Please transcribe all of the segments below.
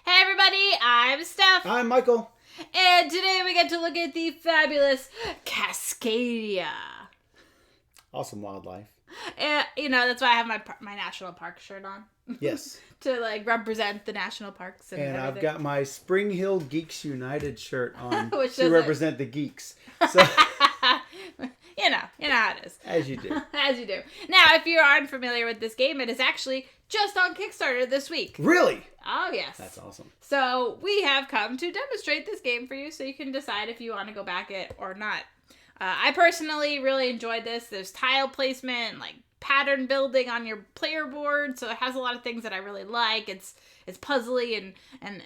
Hey everybody, I'm Steph. I'm Michael. And today we get to look at the fabulous Cascadia. Awesome wildlife. That's why I have my national park shirt on. Yes. To represent the national parks and everything. I've got my Spring Hill Geeks United shirt on to represent the geeks. So You know how it is. As you do. As you do. Now, if you aren't familiar with this game, it is actually just on Kickstarter this week. Really? Oh, yes. That's awesome. So we have come to demonstrate this game for you so you can decide if you want to go back it or not. I personally really enjoyed this. There's tile placement and pattern building on your player board, so it has a lot of things that I really like. It's puzzly and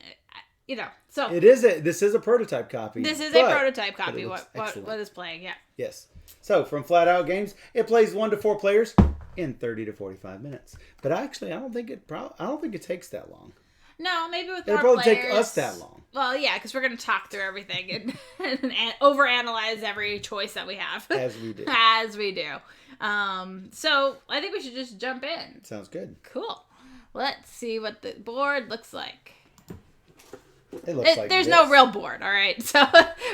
so this is a prototype copy. This is a prototype copy. What is playing? Yeah. Yes. So from Flatout Games, it plays 1 to 4 players in 30 to 45 minutes. But actually, I don't think it takes that long. No, maybe with It'll more probably players. take us that long. Well, yeah, because we're going to talk through everything and overanalyze every choice that we have. As we do. As we do. So I think we should just jump in. Sounds good. Cool. Let's see what the board looks like. It looks like there's this. no real board, all right? So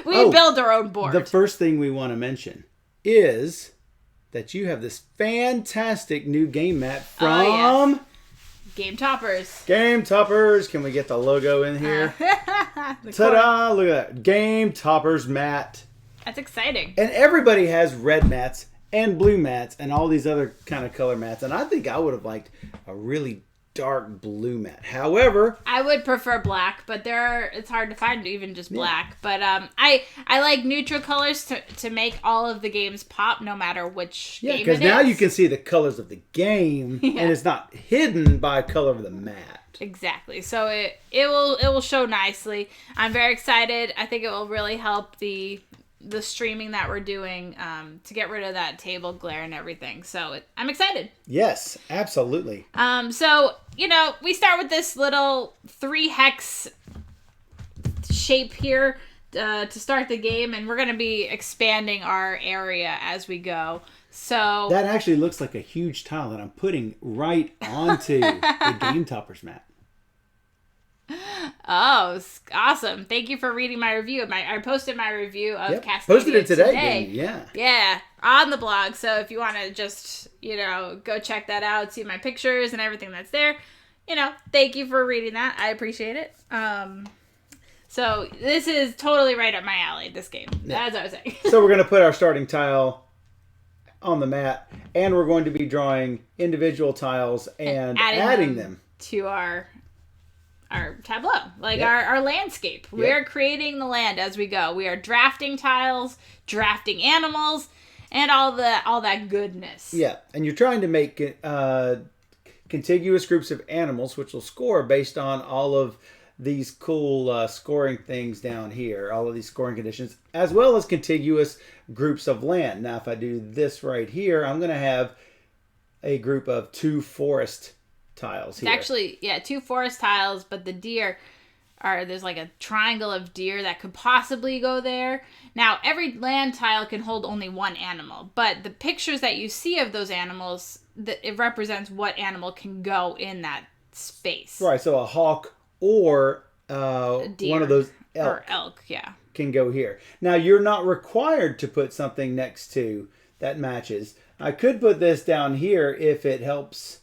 we build our own board. The first thing we want to mention is that you have this fantastic new game mat from Game Toppers. Game Toppers. Can we get the logo in here? Ta-da! Look at that. Game Toppers mat. That's exciting. And everybody has red mats and blue mats and all these other kind of color mats. And I think I would have liked a really dark blue mat. However, I would prefer black, but it's hard to find even just black. But I like neutral colors to make all of the games pop, no matter which game it is. because now you can see the colors of the game, and it's not hidden by color of the mat. Exactly. So it will show nicely. I'm very excited. I think it will really help the streaming that we're doing to get rid of that table glare and everything. So I'm excited. Yes, absolutely. So, we start with this little 3 hex shape here to start the game, and we're going to be expanding our area as we go. So that actually looks like a huge tile that I'm putting right onto the Game Toppers mat. Oh, awesome. Thank you for reading my review. I posted my review of Cascadia posted it today. Yeah, on the blog. So if you want to just, go check that out, see my pictures and everything that's there, thank you for reading that. I appreciate it. So this is totally right up my alley, this game. That's what I was saying. So we're going to put our starting tile on the mat, and we're going to be drawing individual tiles and adding them to our tableau, our landscape. Yep. We are creating the land as we go. We are drafting tiles, drafting animals, and all that goodness. Yeah, and you're trying to make contiguous groups of animals, which will score based on all of these cool scoring things down here, all of these scoring conditions, as well as contiguous groups of land. Now, if I do this right here, I'm going to have a group of 2 forest tiles here. It's actually, 2 forest tiles, but the deer there's a triangle of deer that could possibly go there. Now, every land tile can hold only 1 animal, but the pictures that you see of those animals, it represents what animal can go in that space. Right, so a hawk or one of those elk can go here. Now, you're not required to put something next to that matches. I could put this down here if it helps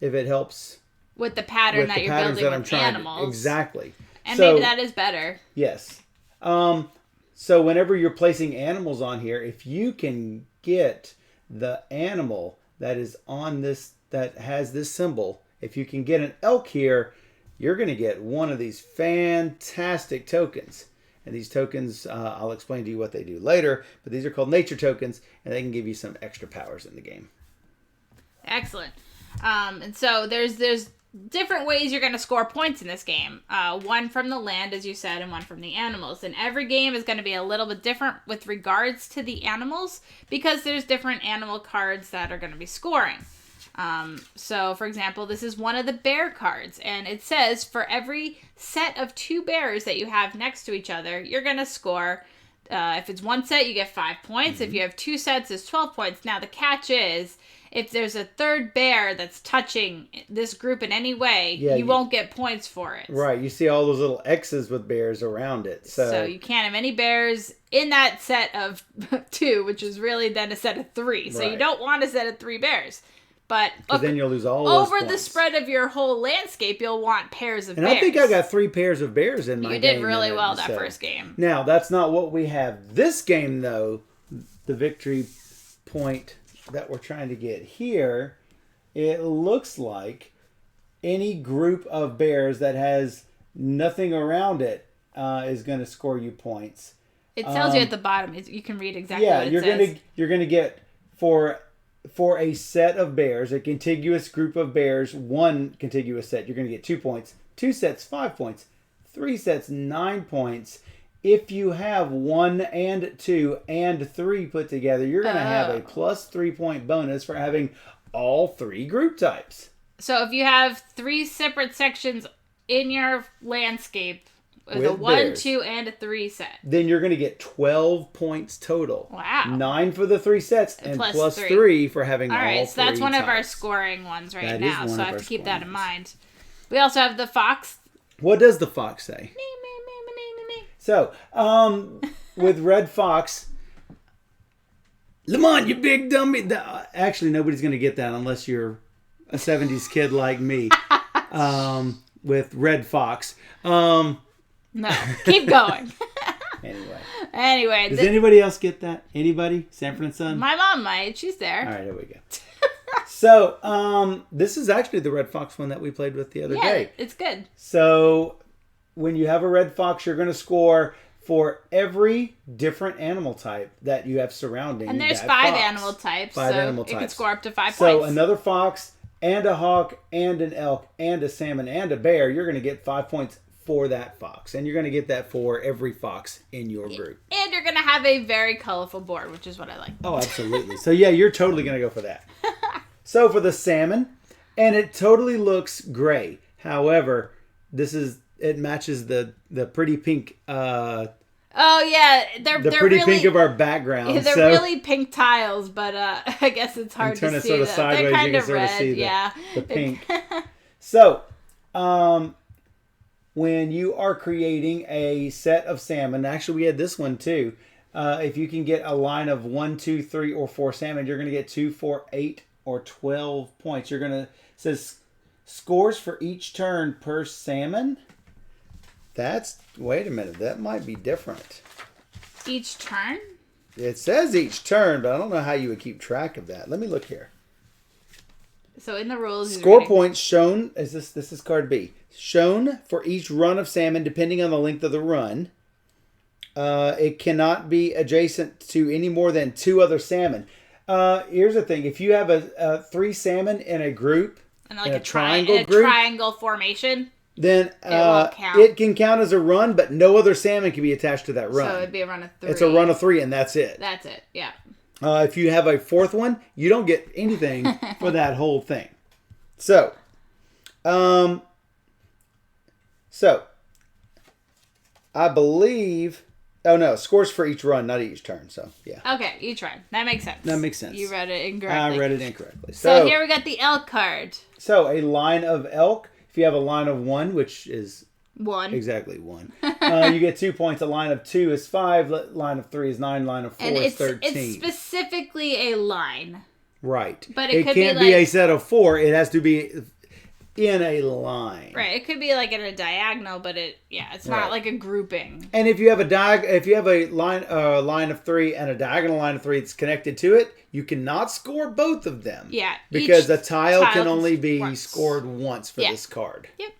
with the pattern that you're building with animals. Exactly. And maybe that is better. Yes. So whenever you're placing animals on here, if you can get the animal that is on this, that has this symbol, if you can get an elk here, you're going to get one of these fantastic tokens. And these tokens, I'll explain to you what they do later, but these are called nature tokens, and they can give you some extra powers in the game. Excellent. And so there's different ways you're going to score points in this game. One from the land, as you said, and one from the animals. And every game is going to be a little bit different with regards to the animals, because there's different animal cards that are going to be scoring. So, for example, this is one of the bear cards, and it says for every set of 2 bears that you have next to each other, you're going to score If it's one set, you get 5 points. If you have 2 sets, it's 12 points. Now, the catch is, if there's a third bear that's touching this group in any way, you won't get points for it. Right. You see all those little X's with bears around it. So you can't have any bears in that set of 2, which is really then a set of 3. So you don't want a set of 3 bears. But then you'll lose all those over points. The spread of your whole landscape, you'll want pairs of bears. And I think I got 3 pairs of bears in my game. You did really well that first game. Now, that's not what we have. This game, though, the victory point that we're trying to get here, it looks like any group of bears that has nothing around it is going to score you points. It tells you at the bottom. You can read exactly what it says. You're going to get for a set of bears, a contiguous group of bears, 1 contiguous set, you're going to get 2 points. 2 sets, 5 points. 3 sets, 9 points. If you have 1 and 2 and 3 put together, you're going to have a plus 3 point bonus for having all 3 group types. So if you have 3 separate sections in your landscape, with a 1, bears, 2, and a 3 set, then you're going to get 12 points total. Wow. 9 for the 3 sets and plus 3 for having all 3 All right, so that's one types. of our scoring ones now, so I have to keep that in mind. We also have the fox. What does the fox say? So, with Red Fox, Lamont, you big dummy. Actually, nobody's going to get that unless you're a 70s kid like me. With Red Fox. No, keep going. Anyway. Does anybody else get that? Anybody? Sanford and Son? My mom might. She's there. All right, here we go. So, this is actually the Red Fox one that we played with the other day. Yeah, it's good. So, when you have a Red Fox, you're going to score for every different animal type that you have surrounding. And there's that 5 fox. animal types. 5 so animal types. It can score up to 5 points. So, another fox and a hawk and an elk and a salmon and a bear, you're going to get 5 points for that fox. And you're going to get that for every fox in your group. And you're going to have a very colorful board, which is what I like. Oh, absolutely. So, yeah, you're totally going to go for that. So, for the salmon, and it totally looks gray. However, it matches the pretty pink oh yeah, they're pretty really pink of our background. Yeah, they're really pink tiles, but I guess it's hard to see. Turn it sort of sideways, they're kind you of can sort red, of see yeah. the pink. So, when you are creating a set of salmon, actually we had this one too. If you can get a line of 1, 2, 3, or 4 salmon, you're going to get 2, 4, 8, or 12 points. You're going to says scores for each turn per salmon. Wait a minute, that might be different. Each turn? It says each turn, but I don't know how you would keep track of that. Let me look here. So in the rules, score points shown. This is card B. Shown for each run of salmon, depending on the length of the run. It cannot be adjacent to any more than 2 other salmon. Here's the thing: if you have a 3 salmon in a group, and like in a triangle triangle formation, then it can count as a run, but no other salmon can be attached to that run. So it'd be a run of 3. It's a run of 3, and that's it. That's it. Yeah. If you have a 4th one, you don't get anything for that whole thing. So, I believe. Oh no, scores for each run, not each turn. So yeah. Okay, each run. That makes sense. You read it incorrectly. I read it incorrectly. So here we got the elk card. So a line of elk. If you have a line of 1, which is 1. Exactly 1. You get 2 points. A line of 2 is 5. Line of 3 is 9. Line of 4 is 13. It's specifically a line. Right. But it can't be a set of 4. It has to be in a line. Right. It could be like in a diagonal, but it's not like a grouping. And if you have a line of 3 and a diagonal line of 3 that's connected to it, you cannot score both of them. Yeah. Because the tile can only be scored once for this card. Yep.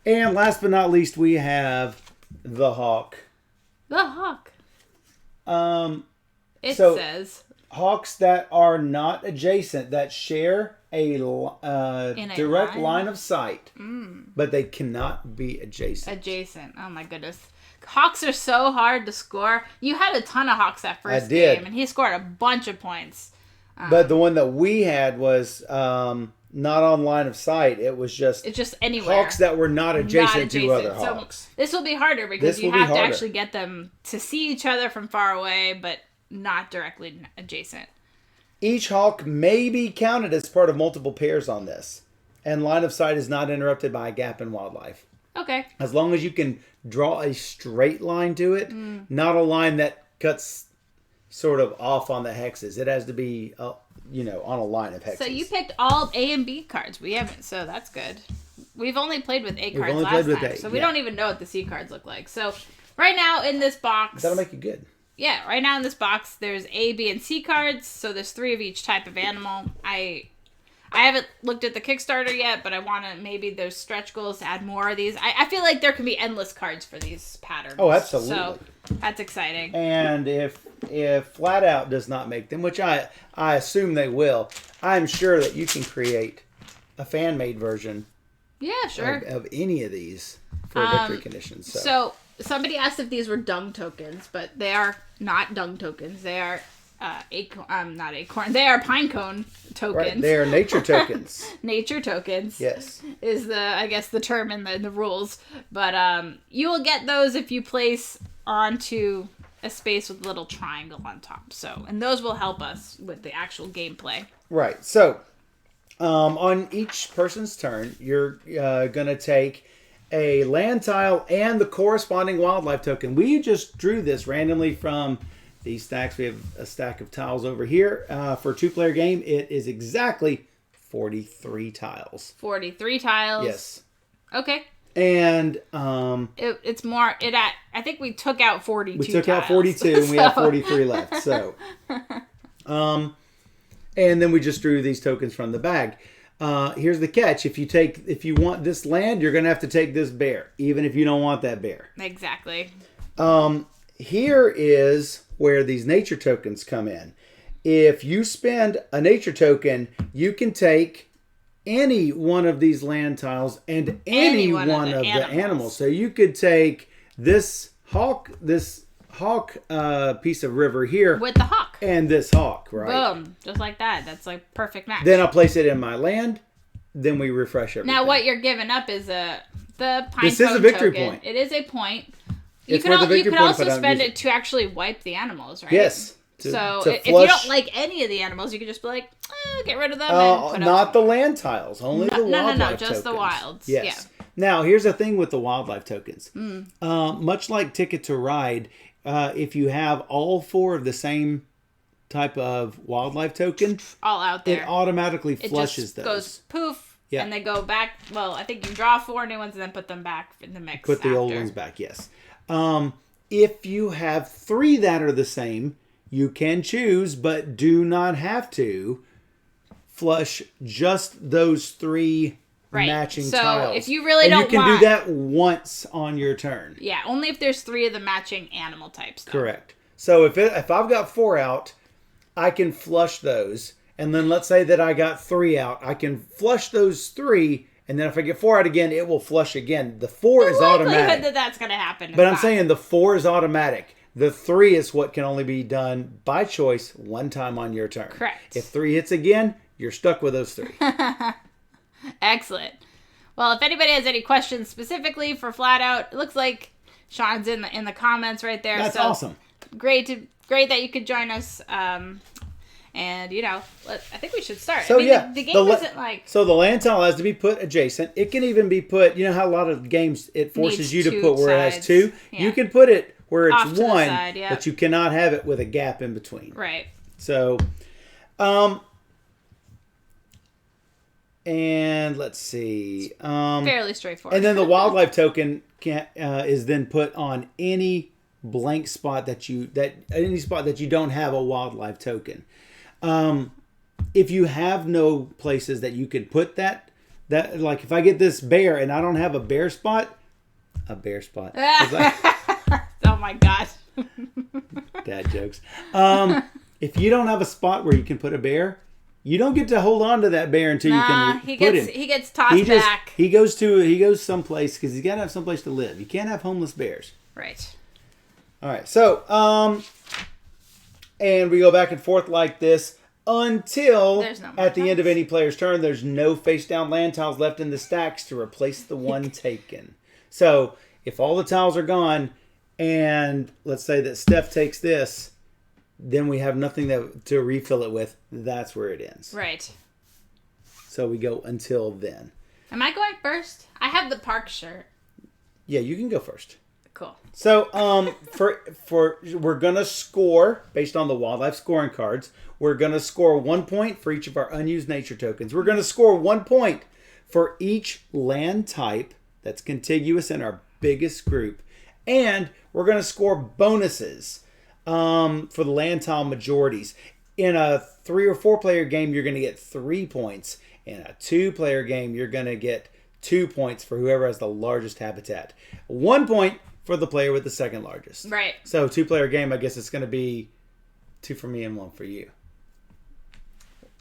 And last but not least, we have the hawk. The hawk. It says hawks that are not adjacent, that share a direct line of sight, but they cannot be adjacent. Oh my goodness. Hawks are so hard to score. You had a ton of hawks that first game, and he scored a bunch of points. But the one that we had was not on line of sight. It was just it's just anywhere. hawks that were not adjacent to other so hawks. This will be harder because you have to actually get them to see each other from far away, but not directly adjacent. Each hawk may be counted as part of multiple pairs on this, and line of sight is not interrupted by a gap in wildlife. Okay. As long as you can draw a straight line to it, not a line that cuts sort of off on the hexes. It has to be, on a line of hexes. So you picked all A and B cards. We haven't, so that's good. We've only played with A cards last time, so we don't even know what the C cards look like. So right now in this box... That'll make it good. Yeah, right now in this box, there's A, B, and C cards, so there's 3 of each type of animal. I haven't looked at the Kickstarter yet, but I want to, maybe there's stretch goals to add more of these. I feel like there can be endless cards for these patterns. Oh, absolutely. So that's exciting. And if Flatout does not make them, which I assume they will, I'm sure that you can create a fan-made version of any of these for victory conditions. So somebody asked if these were dung tokens, but they are not dung tokens. They are not acorn. They are pine cone tokens. Right. They are nature tokens. Nature tokens. Yes. Is the term in the rules. But you will get those if you place onto a space with a little triangle on top. So, and those will help us with the actual gameplay. Right. So, on each person's turn, you're going to take a land tile and the corresponding wildlife token. We just drew this randomly from these stacks. We have a stack of tiles over here. For a 2-player game, it is exactly 43 tiles. 43 tiles? Yes. Okay. And it's more, I think we took out 42 We took tiles. out 42 and we have 43 left. So, and then we just drew these tokens from the bag. Here's the catch. If you want this land, you're going to have to take this bear, even if you don't want that bear. Exactly. Here is where these nature tokens come in. If you spend a nature token, you can take any one of these land tiles and any one of the animals. So you could take this hawk piece of river here with the hawk and this hawk, right? Boom, just like that. That's like perfect match. Then I'll place it in my land. Then we refresh everything. Now what you're giving up is the pine This is a victory point. It is a point. You can also spend it to actually wipe the animals, right? Yes. If you don't like any of the animals, you can just be like, get rid of them. Not the land tiles, only the wildlife tokens. Just the wilds. Yes. Yeah. Now, here's the thing with the wildlife tokens. Much like Ticket to Ride, if you have all 4 of the same type of wildlife token, all out there, it automatically flushes those. Goes poof, and they go back. Well, I think you draw 4 new ones and then put them back in the mix. Put the old ones back, yes. If you have 3 that are the same, you can choose, but do not have to flush just those 3 matching tiles. So if you really don't want... you can do that once on your turn. Yeah, only if there's 3 of the matching animal types, though. Correct. So if I've got 4 out, I can flush those. And then let's say that I got 3 out. I can flush those 3, and then if I get 4 out again, it will flush again. The 4 is automatic. The likelihood that's going to happen. But I'm saying the 4 is automatic. The 3 is what can only be done by choice one time on your turn. Correct. If 3 hits again, you're stuck with those 3. Excellent. Well, if anybody has any questions specifically for Flatout, it looks like Sean's in the comments right there. That's awesome. Great that you could join us. And I think we should start. So the game isn't like... So the land tile has to be put adjacent. It can even be put, you know how a lot of games it forces you to put where it has 2? Yeah. You can put it where it's 1, but you cannot have it with a gap in between. Right. So, and let's see. Fairly straightforward. And then the wildlife token is then put on any blank spot that you don't have a wildlife token. If you have no places that you could put that like if I get this bear and I don't have a bear spot. Oh my god. Dad jokes. If you don't have a spot where you can put a bear, you don't get to hold on to that bear until you can put him. He gets tossed back. He goes someplace because he's got to have someplace to live. You can't have homeless bears. Right. All right. So, and we go back and forth like this. until There's no more at the end of tiles. any player's turn, there's no face-down land tiles left in the stacks to replace the one taken. So if all the tiles are gone, and let's say that Steph takes this, then we have nothing to refill it with. That's where it ends. Right. So we go until then. Am I going first? I have the park shirt. Yeah, you can go first. Cool. So, for we're gonna score based on the wildlife scoring cards. We're gonna score 1 point for each of our unused nature tokens. We're gonna score 1 point for each land type that's contiguous in our biggest group, and we're gonna score bonuses for the land tile majorities. In a 3 or 4 player game, you're gonna get 3 points. In a 2 player game, you're gonna get 2 points for whoever has the largest habitat. 1 point for the player with the second largest. Right. So 2 player game, I guess it's going to be 2 for me and 1 for you.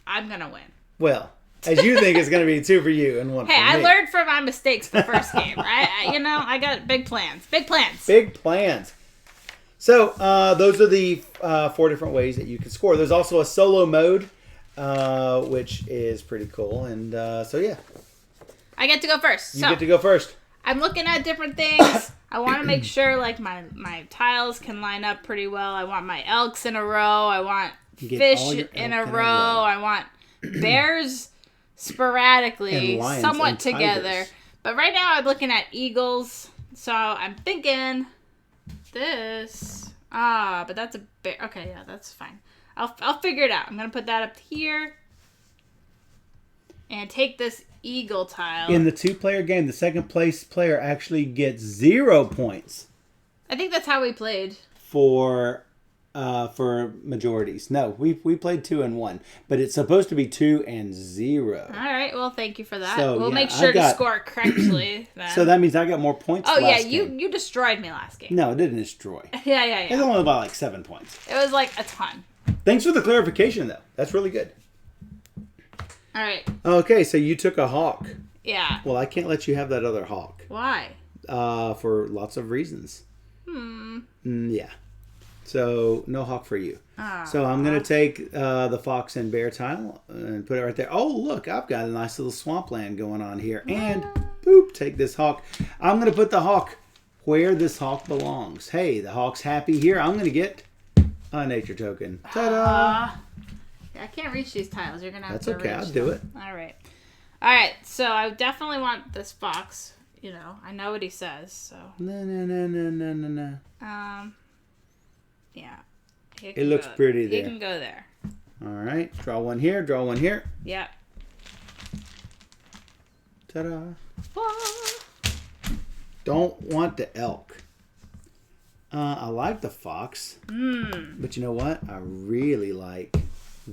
I'm going to win. Well, as you think, it's going to be 2 for you and 1 for me. Hey, I learned from my mistakes the first game. I got big plans. Big plans. Big plans. So those are the 4 different ways that you can score. There's also a solo mode, which is pretty cool. And so, yeah. I get to go first. You get to go first. I'm looking at different things. I want to make sure like my tiles can line up pretty well. I want my elks in a row. I want fish in a row. I want bears sporadically, And lions somewhat and together. tigers. But right now I'm looking at eagles. So I'm thinking this. But that's a bear. Okay, yeah, that's fine. I'll figure it out. I'm going to put that up here. And take this eagle tile. In the 2 player game, the second place player actually gets 0 points I think that's how we played. for majorities. No, we played 2 and 1, but it's supposed to be 2 and 0. All right. Well, thank you for that. So, we'll yeah, make sure I got- to score correctly. Then. So that means I got more points. Oh yeah, last game. you destroyed me last game. No, it didn't destroy. Yeah. It's only about like 7 points. It was like a ton. Thanks for the clarification, though. That's really good. All right. Okay, so you took a hawk. Yeah. Well, I can't let you have that other hawk. Why? For lots of reasons. Yeah. So no hawk for you. So I'm gonna take the fox and bear tile and put it right there. Oh look, I've got a nice little swampland going on here. And boop, take this hawk. I'm gonna put the hawk where this hawk belongs. Hey, the hawk's happy here. I'm gonna get a nature token. Ta-da! I can't reach these tiles. You're gonna have That's to okay. reach I'll do it. All right. All right. So I definitely want this fox. You know, I know what he says. So. No. Yeah. It looks pretty there. He can go there. All right. Draw one here. Draw one here. Yep. Ta-da! Ah. Don't want the elk. I like the fox. But you know what? I really like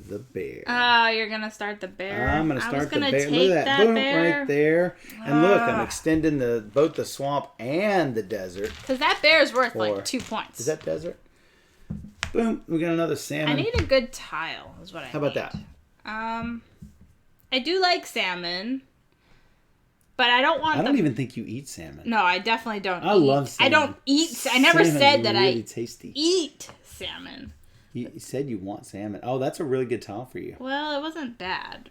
the bear. Oh, you're going to start the bear? I'm going to start the bear. Take Look at that. Boom, bear. right there. And look, I'm extending both the swamp and the desert. Because that bear is worth For- like 2 points. Is that desert? Boom. We got another salmon. I need a good tile is what I need. How about that? I do like salmon. But I don't want I don't even think you eat salmon. No, I definitely don't I eat. love salmon. I don't eat. I never Salmon said is that really I tasty. eat salmon. You said you want salmon. Oh, that's a really good tile for you. Well, it wasn't bad.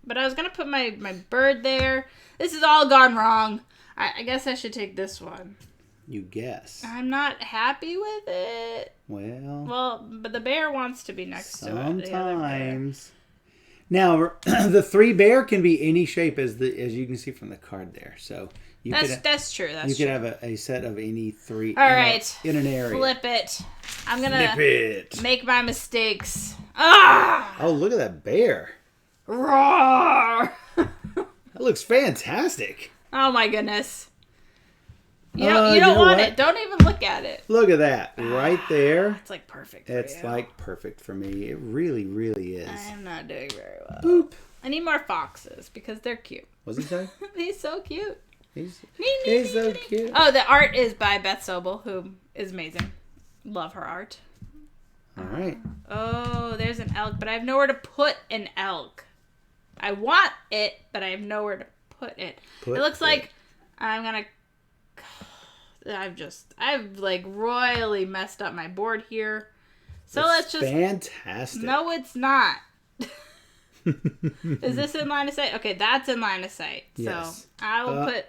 But I was going to put my bird there. This has all gone wrong. I guess I should take this one. You guess. I'm not happy with it. Well, But the bear wants to be next to it. the other bear. sometimes. Now, the 3 bear can be any shape as you can see from the card there. So you That's true. That's you true. could have a set of any 3 All right. in an area. Flip it. I'm going Flip to it. make my mistakes. Ah! Oh, look at that bear. Roar! That looks fantastic. Oh my goodness. You You don't know want what? it. Don't even look at it. Look at that. Right there. It's like perfect for It's you. like perfect for me. It really, really is. I'm not doing very well. Boop. I need more foxes because they're cute. What's he say? He's so cute. He's so cute. Oh, the art is by Beth Sobel, who is amazing. Love her art. All right. Oh, there's an elk, but I have nowhere to put an elk. I want it, but I have nowhere to put it. It looks like I'm gonna. I've like royally messed up my board here. So let's just... fantastic. No, it's not. Is this in line of sight? Okay, that's in line of sight. So Yes. I will put...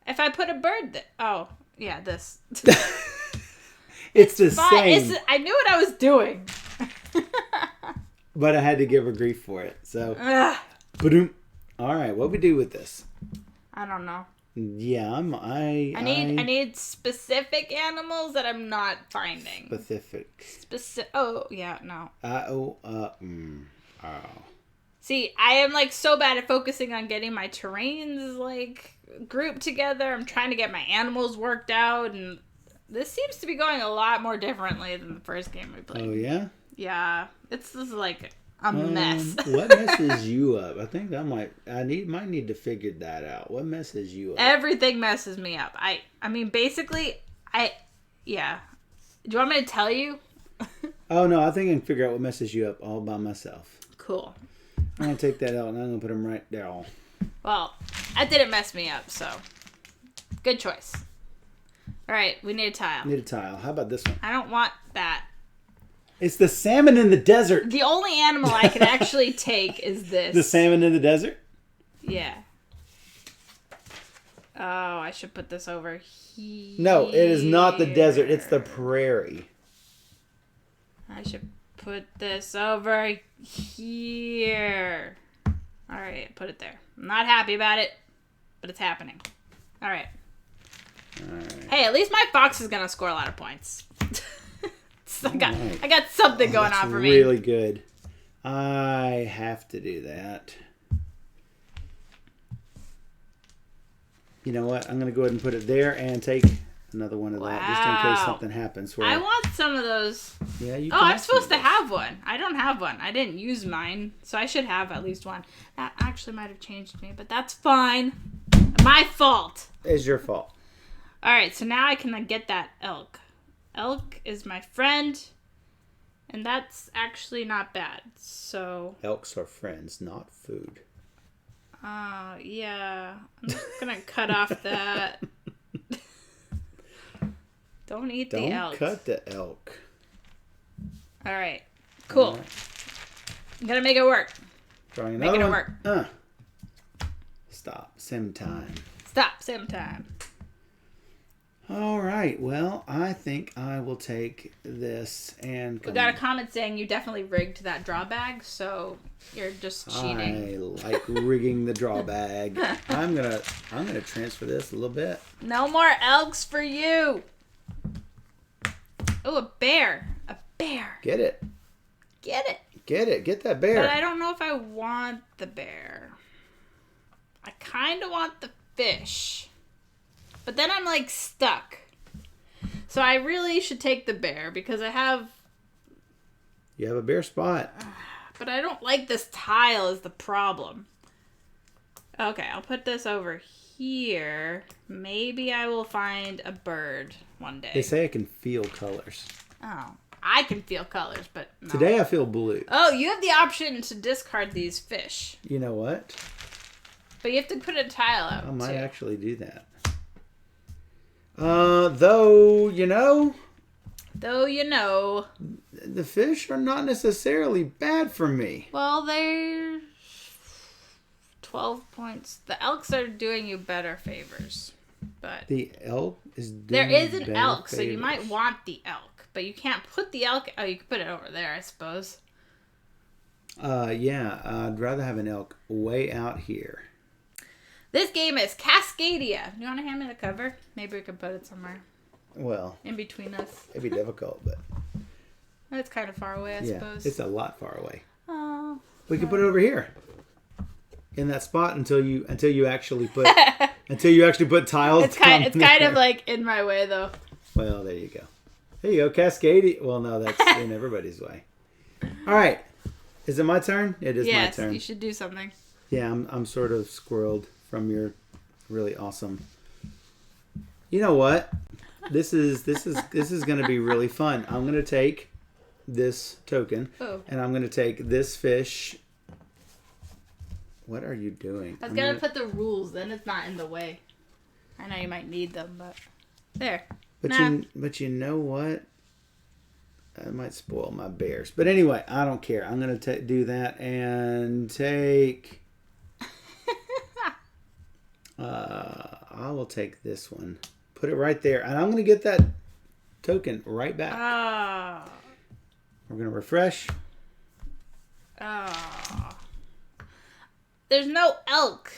If I put a bird... Oh, yeah, this. It's the fine. same. I knew what I was doing. But I had to give her grief for it. So, all right, what we do with this? I don't know. Yeah, I need specific animals that I'm not finding. Specific. Oh, yeah, no. Oh. See, I am like so bad at focusing on getting my terrains like grouped together. I'm trying to get my animals worked out, and this seems to be going a lot more differently than the first game we played. Oh yeah? Yeah. This is like a mess. What messes you up? I think I might need to figure that out. What messes you up? Everything messes me up. I mean basically yeah. Do you want me to tell you? Oh no, I think I can figure out what messes you up all by myself. I'm Cool. gonna take that out and I'm gonna put them right there. Well, that didn't mess me up, so good choice. All right, we need a tile. How about this one? I don't want that. It's the salmon in the desert. The only animal I can actually take is this. The salmon in the desert? Yeah. Oh, I should put this over here. No, it is not the desert. It's the prairie. I should put this over here. All right, put it there. I'm not happy about it, but it's happening. All right. Hey, at least my fox is gonna score a lot of points. I got something going on for me. Really good. I have to do that. You know what? I'm gonna go ahead and put it there and take another one of that just in case something happens. I want some of those. Yeah, you. Oh, I'm supposed to have one. I don't have one. I didn't use mine, so I should have at least one. That actually might have changed me, but that's fine. My fault. It's your fault. All right, so now I can get that elk. Elk is my friend, and that's actually not bad. So elks are friends, not food. Yeah. I'm just gonna cut off that. Don't eat the elk. Don't cut the elk. All right. Cool. All right. I'm gonna make it work. Trying Make it work. Stop. Sim time. Stop. Sim time. All right. Well, I think I will take this and. We got a comment saying you definitely rigged that draw bag, so you're just cheating. I like rigging the draw bag. I'm gonna transfer this a little bit. No more elks for you. Oh, a bear. A bear. Get it. Get it. Get it. Get that bear. But I don't know if I want the bear. I kind of want the fish. But then I'm like stuck. So I really should take the bear because I have... You have a bear spot. But I don't like this tile is the problem. Okay, I'll put this over here. Maybe I will find a bird one day. They say I can feel colors. Oh, I can feel colors, but no. Today I feel blue. Oh, you have the option to discard these fish. You know what? But you have to put a tile out, I might actually do that. Though, you know, the fish are not necessarily bad for me. Well, they're 12 points. The elks are doing you better favors. But the elk is doing there is an elk, favors. so you might want the elk. But you can't put the elk... Oh, you can put it over there, I suppose. Yeah, I'd rather have an elk way out here. This game is Cascadia. You want to hand me the cover? Maybe we could put it somewhere. Well, in between us. It'd be difficult, but it's kind of far away, I suppose. It's a lot far away. Oh. We can put it over here, in that spot until you actually put tiles. It's kind of like in my way though. Well, there you go. There you go, Cascadia. Well, no, that's in everybody's way. All right, is it my turn? It is my turn. Yes, you should do something. Yeah, I'm sort of squirreled from your really awesome. You know what? This is going to be really fun. I'm going to take this token and I'm going to take this fish. What are you doing? I was going to put the rules, then it's not in the way. I know you might need them, but there. But you know what? That might spoil my bears. But anyway, I don't care. I'm going to do that and take... I will take this one. Put it right there. And I'm going to get that token right back. Oh. We're going to refresh. Oh. There's no elk.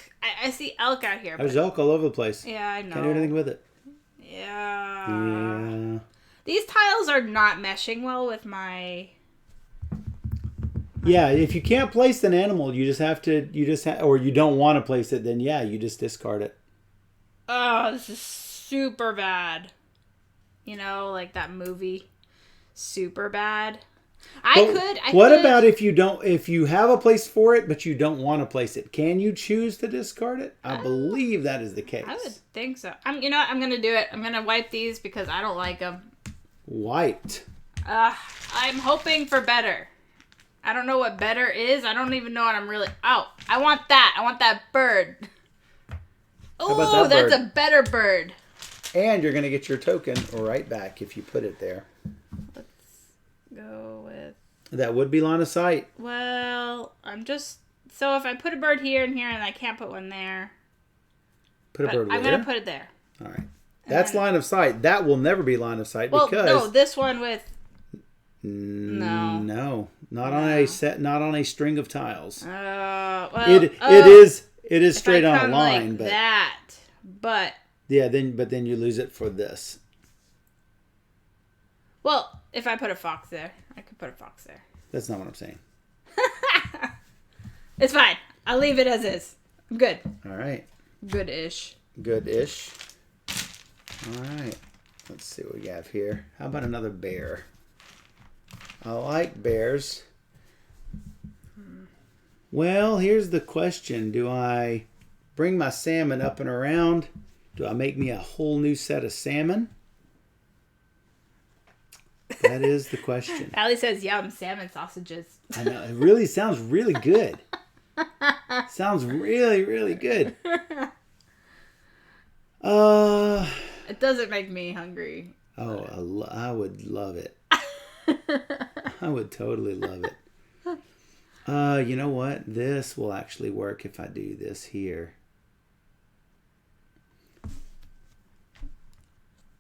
I see elk out here. There's elk all over the place. Yeah, I know. Can't do anything with it. Yeah. Yeah. These tiles are not meshing well with my... Yeah, if you can't place an animal, you just have to, or you don't want to place it, then yeah, you just discard it. Oh, this is super bad. You know, like that movie, Super Bad. What about if you have a place for it, but you don't want to place it? Can you choose to discard it? I believe that is the case. I would think so. You know what? I'm gonna do it. I'm gonna wipe these because I don't like them. Wiped. I'm hoping for better. I don't know what better is. I don't even know what I'm really... Oh, I want that. I want that bird. Oh, that's a better bird. And you're going to get your token right back if you put it there. Let's go with... That would be line of sight. Well, I'm just... So if I put a bird here and here and I can't put one there... Put a bird there? I'm going to put it there. All right. That's line of sight. That will never be line of sight because... no, this one with... No, not on a set, not on a string of tiles. Well, it is straight on a line, like but that. But yeah, then you lose it for this. Well, if I put a fox there, I could put a fox there. That's not what I'm saying. It's fine. I'll leave it as is. I'm good. All right. Good-ish. Good-ish. All right. Let's see what we have here. How about another bear? I like bears. Well, here's the question. Do I bring my salmon up and around? Do I make me a whole new set of salmon? That is the question. Allie says, yum, salmon sausages. I know. It really sounds really good. Sounds really, really good. It doesn't make me hungry. Oh, I would love it. I would totally love it. You know what? This will actually work if I do this here.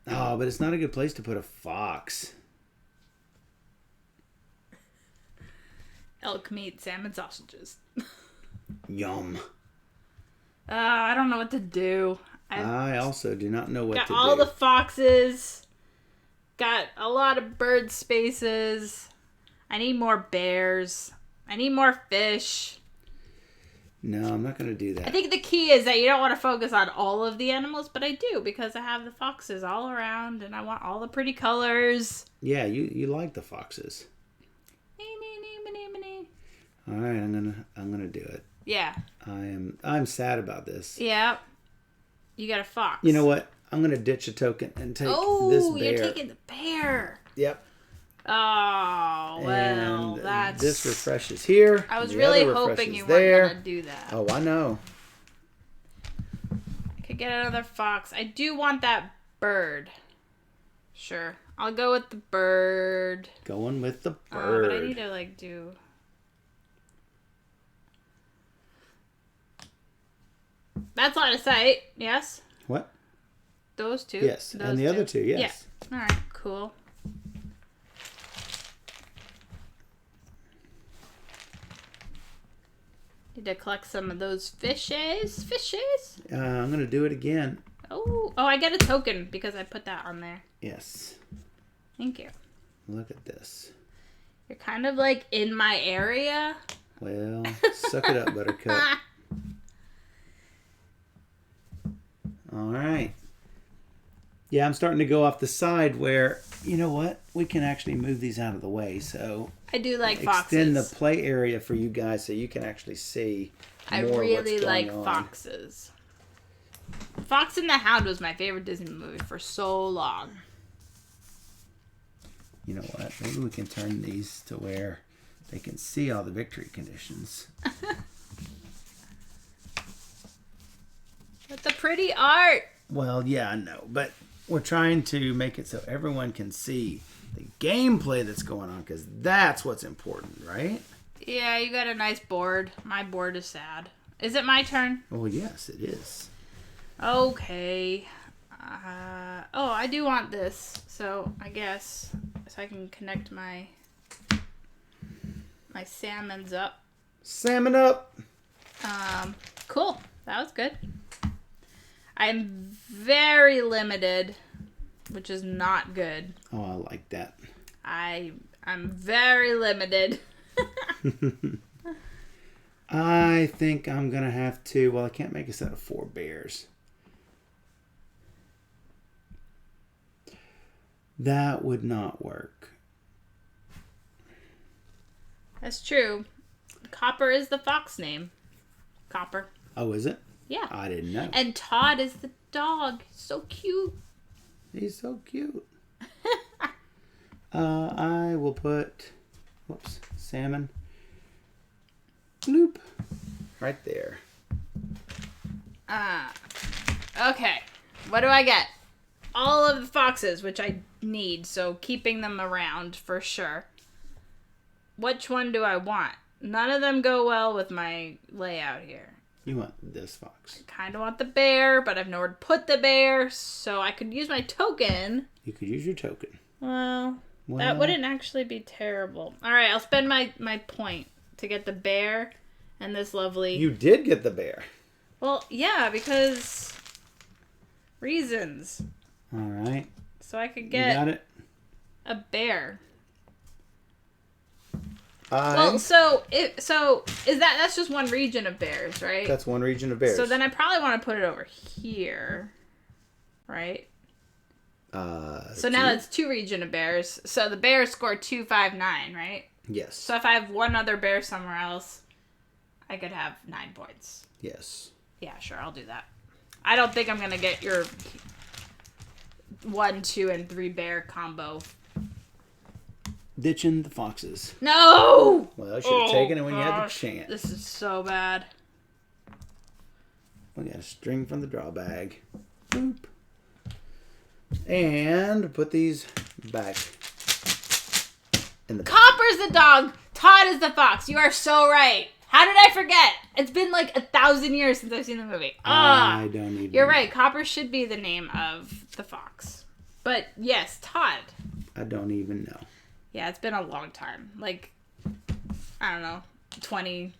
Oh, but it's not a good place to put a fox. Elk meat, salmon sausages. Yum. I don't know what to do. I also do not know what to do. Got all the foxes. Got a lot of bird spaces. I need more bears. I need more fish. No, I'm not going to do that. I think the key is that you don't want to focus on all of the animals, but I do because I have the foxes all around and I want all the pretty colors. Yeah, you like the foxes. All right, I'm gonna do it. Yeah. I'm sad about this. Yeah. You got a fox. You know what? I'm gonna ditch a token and take this bear. Oh, you're taking the bear. Yep. Oh, well, that's... This refreshes here. I was really hoping you weren't going to do that. Oh, I know. I could get another fox. I do want that bird. Sure. I'll go with the bird. Going with the bird. But I need to, do... That's line of sight, yes? What? Those two? Yes, and the other two, yes. Yeah. All right, cool. Need to collect some of those fishes. I'm going to do it again. Oh, I get a token because I put that on there. Yes. Thank you. Look at this. You're kind of in my area. Well, suck it up, Buttercup. All right. Yeah, I'm starting to go off the side where, you know what? We can actually move these out of the way. So I do like foxes. Extend the play area for you guys so you can actually see more I really what's like going on. foxes. Fox and the Hound was my favorite Disney movie for so long. You know what? Maybe we can turn these to where they can see all the victory conditions. It's a pretty art. Well, yeah, I know, but we're trying to make it so everyone can see the gameplay that's going on, because that's what's important, right? Yeah, you got a nice board. My board is sad. Is it my turn? Oh, yes, it is. Okay. I do want this. So, I guess. So I can connect my salmons up. Salmon up! Cool. That was good. I'm very limited, which is not good. Oh, I like that. I'm very limited. I think I'm going to have to... Well, I can't make a set of 4 bears. That would not work. That's true. Copper is the fox name. Copper. Oh, is it? Yeah. I didn't know. And Todd is the dog. So cute. He's so cute. I will put... Whoops. Salmon. Bloop. Right there. Okay. What do I get? All of the foxes, which I need, so keeping them around for sure. Which one do I want? None of them go well with my layout here. You want this fox. I kind of want the bear, but I've nowhere to put the bear, so I could use my token. You could use your token. Well, that wouldn't actually be terrible. All right, I'll spend my point to get the bear and this lovely... You did get the bear. Well, yeah, because... reasons. All right. So I could get... You got it? A bear. Well, so is that's just one region of bears, right? That's one region of bears. So then I probably want to put it over here, right? So now that's 2 region of bears. So the bears scored 259, right? Yes. So if I have one other bear somewhere else, I could have 9 points. Yes. Yeah, sure, I'll do that. I don't think I'm gonna get your 1, 2, and 3 bear combo. Ditching the foxes. No! Well, you should have taken it when you had the chance. This is so bad. We got a string from the draw bag. Boop. And put these back in the bag. Copper's the dog. Todd is the fox. You are so right. How did I forget? It's been like 1,000 years since I've seen the movie. I don't even You're know. right. Copper should be the name of the fox. But yes, Todd. I don't even know. Yeah, it's been a long time. Like, I don't know, 20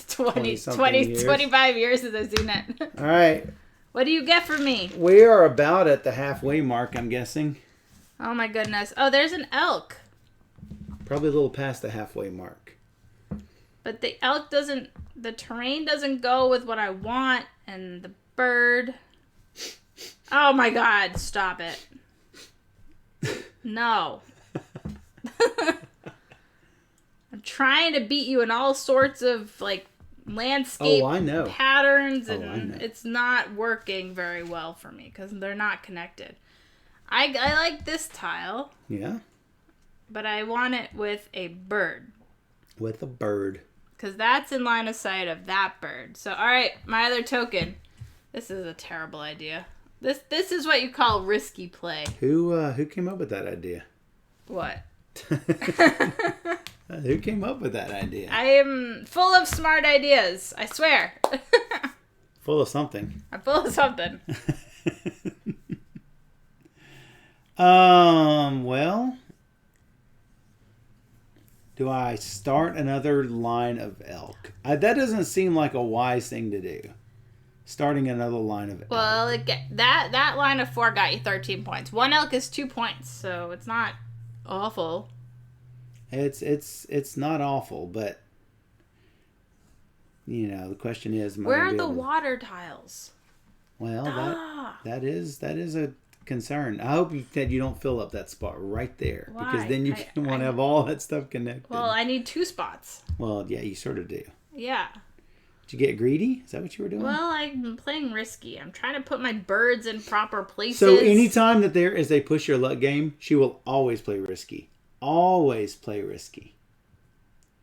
25 years since I've seen it. All right. What do you get for me? We are about at the halfway mark, I'm guessing. Oh my goodness. Oh, there's an elk. Probably a little past the halfway mark. But the elk the terrain doesn't go with what I want, and the bird. Oh my God, stop it. No. I'm trying to beat you in all sorts of like landscape patterns, and it's not working very well for me because they're not connected. I like this tile. Yeah. But I want it with a bird. With a bird. Because that's in line of sight of that bird. So, all right, my other token. This is a terrible idea. This is what you call risky play. Who came up with that idea? What? Who came up with that idea? I am full of smart ideas. I swear. Full of something. I'm full of something. Well, do I start another line of elk? That doesn't seem like a wise thing to do. Starting another line of elk. Well, that line of 4 got you 13 points. 1 elk is 2 points, so it's not awful. It's not awful, but the question is, where are the water tiles? Well, that is a concern. I hope that you don't fill up that spot right there. Why? Because then you want to have all that stuff connected. Well, I need 2 spots. Well, yeah, you sort of do. Yeah. Did you get greedy? Is that what you were doing? Well, I'm playing risky. I'm trying to put my birds in proper places. So anytime that there is a push your luck game, she will always play risky. Always play risky.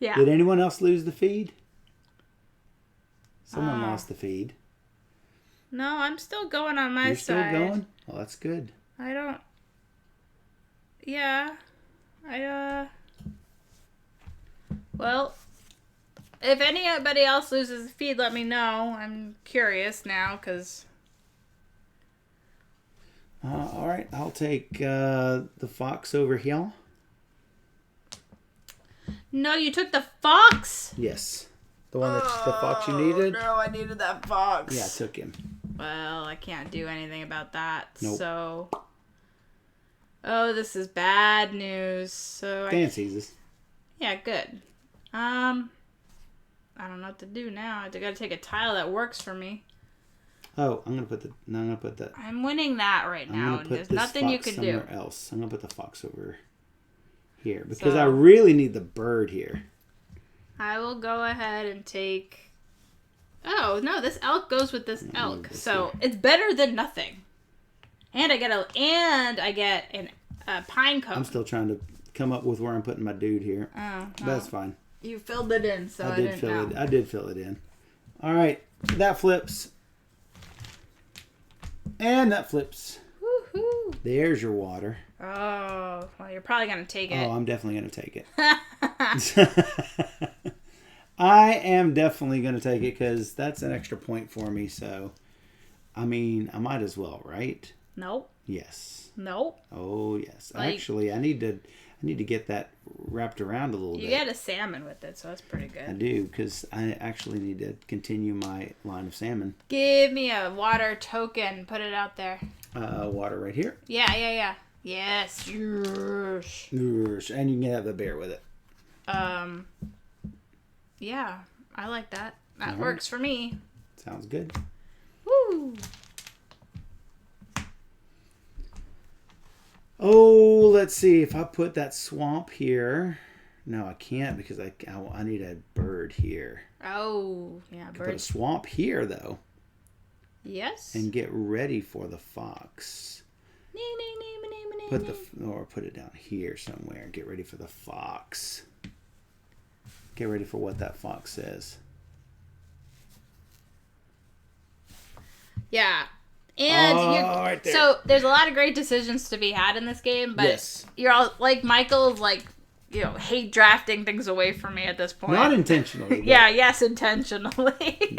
Yeah. Did anyone else lose the feed? Someone lost the feed. No, I'm still going on my side. You're still going? Well, that's good. Yeah. Well, if anybody else loses a feed, let me know. I'm curious now, because... All right, I'll take the fox over here. No, you took the fox? Yes. The one the fox you needed? No, I needed that fox. Yeah, I took him. Well, I can't do anything about that. Nope. So... Oh, this is bad news. So Dan sees us. Yeah, good. I don't know what to do now. I gotta take a tile that works for me. Oh, I'm gonna put the. I'm winning that right now. There's nothing you can do. Somewhere else. I'm gonna put the fox over here because I really need the bird here. I will go ahead and take. Oh no, this elk goes with this elk, so it's better than nothing. And I get a pine cone. I'm still trying to come up with where I'm putting my dude here. Oh, well, that's fine. You filled it in, so I didn't know. I did fill it in. All right, that flips, and that flips. Woohoo! There's your water. Oh, well, you're probably gonna take it. Oh, I'm definitely gonna take it. I am definitely gonna take it because that's an extra point for me. So, I mean, I might as well, right? Nope. Yes. Nope. Oh yes. Actually, I need to get that wrapped around a little bit. You get a salmon with it, so that's pretty good. I do, because I actually need to continue my line of salmon. Give me a water token. Put it out there. Water right here. Yeah. Yes. Yes. And you can have the bear with it. Yeah, I like that. That works for me. Sounds good. Woo! Oh, let's see. If I put that swamp here... No, I can't because I need a bird here. Oh, yeah, bird. Put a swamp here, though. Yes. And get ready for the fox. Put it down here somewhere. Get ready for the fox. Get ready for what that fox says. Yeah. And right there. So there's a lot of great decisions to be had in this game, but yes. You're all like Michael's hate drafting things away from me at this point. Not intentionally. Yeah, yes, intentionally.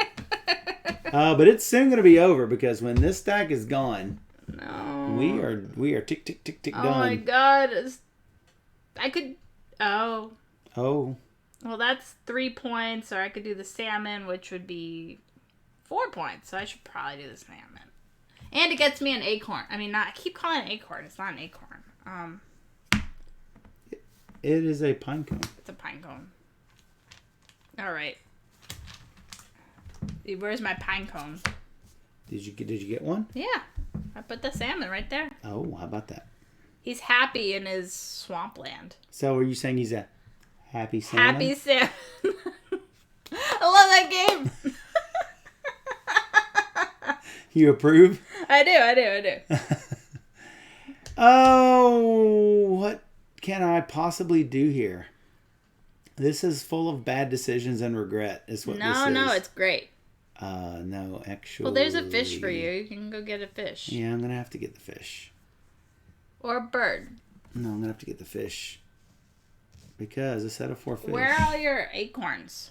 But it's soon going to be over because when this stack is gone, no, we are tick tick tick tick done. Oh my god, I could. Oh. Well, that's 3 points, or I could do the salmon, which would be 4 points. So I should probably do the salmon. And it gets me an acorn. I mean, I keep calling it an acorn. It's not an acorn. It is a pine cone. It's a pine cone. All right. Where's my pine cone? Did you get one? Yeah. I put the salmon right there. Oh, how about that? He's happy in his swampland. So are you saying he's a happy salmon? Happy salmon. I love that game. You approve? I do. Oh, what can I possibly do here? This is full of bad decisions and regret, is what this is. No, it's great. No, actually. Well, there's a fish for you. You can go get a fish. Yeah, I'm going to have to get the fish. Or a bird. No, I'm going to have to get the fish. Because a set of 4 fish. Where are all your acorns?